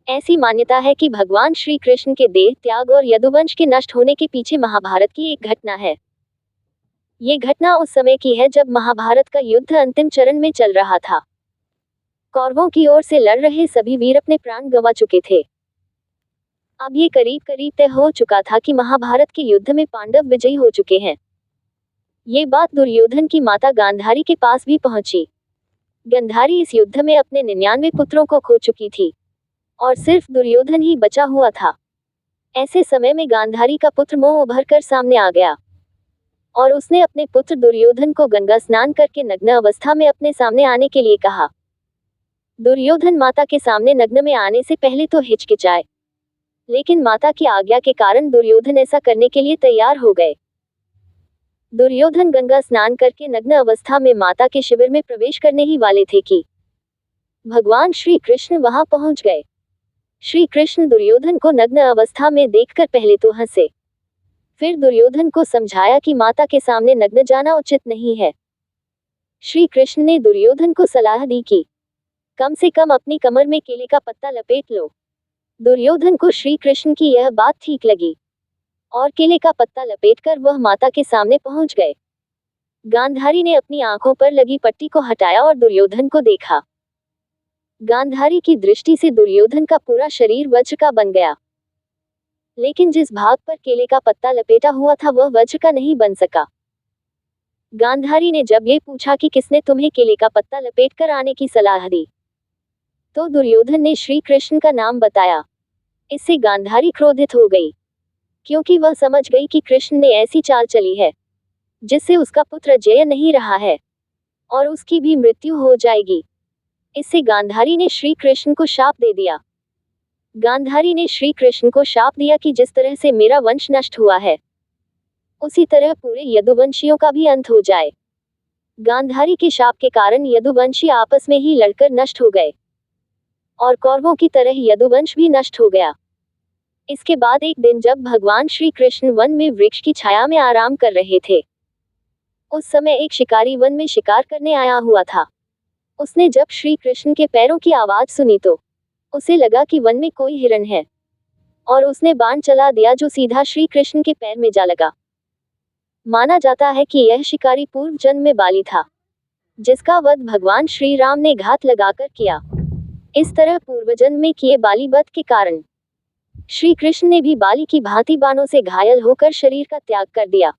ऐसी मान्यता है कि भगवान श्री कृष्ण के देह त्याग और यदुवंश के नष्ट होने के पीछे महाभारत की एक घटना है। ये घटना उस समय की है जब महाभारत का युद्ध अंतिम चरण में चल रहा था। कौरवों की ओर से लड़ रहे सभी वीर अपने प्राण गंवा चुके थे। अब ये करीब करीब तय हो चुका था कि महाभारत के युद्ध में पांडव विजयी हो चुके हैं। ये बात दुर्योधन की माता गांधारी के पास भी पहुंची। गांधारी इस युद्ध में अपने 99 पुत्रों को खो चुकी थी और सिर्फ दुर्योधन ही बचा हुआ था। ऐसे समय में गांधारी का पुत्र मोह उभर कर सामने आ गया और उसने अपने पुत्र दुर्योधन को गंगा स्नान करके नग्न अवस्था में अपने सामने आने के लिए कहा। दुर्योधन माता के सामने नग्न में आने से पहले तो हिचकिचाए, लेकिन माता की आज्ञा के कारण दुर्योधन ऐसा करने के लिए तैयार हो गए। दुर्योधन गंगा स्नान करके नग्न अवस्था में माता के शिविर में प्रवेश करने ही वाले थे कि भगवान श्री कृष्ण वहां पहुंच गए। श्री कृष्ण दुर्योधन को नग्न अवस्था में देखकर पहले तो हंसे, फिर दुर्योधन को समझाया कि माता के सामने नग्न जाना उचित नहीं है। श्री कृष्ण ने दुर्योधन को सलाह दी कि कम से कम अपनी कमर में केले का पत्ता लपेट लो। दुर्योधन को श्री कृष्ण की यह बात ठीक लगी और केले का पत्ता लपेटकर वह माता के सामने पहुंच गए। गांधारी ने अपनी आंखों पर लगी पट्टी को हटाया और दुर्योधन को देखा। गांधारी की दृष्टि से दुर्योधन का पूरा शरीर वज्र का बन गया, लेकिन जिस भाग पर केले का पत्ता लपेटा हुआ था वह वज्र का नहीं बन सका। गांधारी ने जब ये पूछा कि किसने तुम्हें केले का पत्ता लपेटकर आने की सलाह दी, तो दुर्योधन ने श्री कृष्ण का नाम बताया। इससे गांधारी क्रोधित हो गई, क्योंकि वह समझ गई कि कृष्ण ने ऐसी चाल चली है जिससे उसका पुत्र जय नहीं रहा है और उसकी भी मृत्यु हो जाएगी। इससे गांधारी ने श्री कृष्ण को शाप दे दिया। गांधारी ने श्री कृष्ण को शाप दिया कि जिस तरह से मेरा वंश नष्ट हुआ है, उसी तरह पूरे यदुवंशियों का भी अंत हो जाए। गांधारी के शाप के कारण यदुवंशी आपस में ही लड़कर नष्ट हो गए और कौरवों की तरह यदुवंश भी नष्ट हो गया। इसके बाद एक दिन जब भगवान श्री कृष्ण वन में वृक्ष की छाया में आराम कर रहे थे, उस समय एक शिकारी वन में शिकार करने आया हुआ था। उसने जब श्री कृष्ण के पैरों की आवाज सुनी तो उसे लगा कि वन में कोई हिरण है और उसने बाण चला दिया जो सीधा श्री कृष्ण के पैर में जा लगा। माना जाता है कि यह शिकारी पूर्व जन्म में बाली था, जिसका वध भगवान श्री राम ने घात लगाकर किया। इस तरह पूर्व जन्म में किए बाली वध के कारण श्री कृष्ण ने भी बाली की भांति बाणों से घायल होकर शरीर का त्याग कर दिया।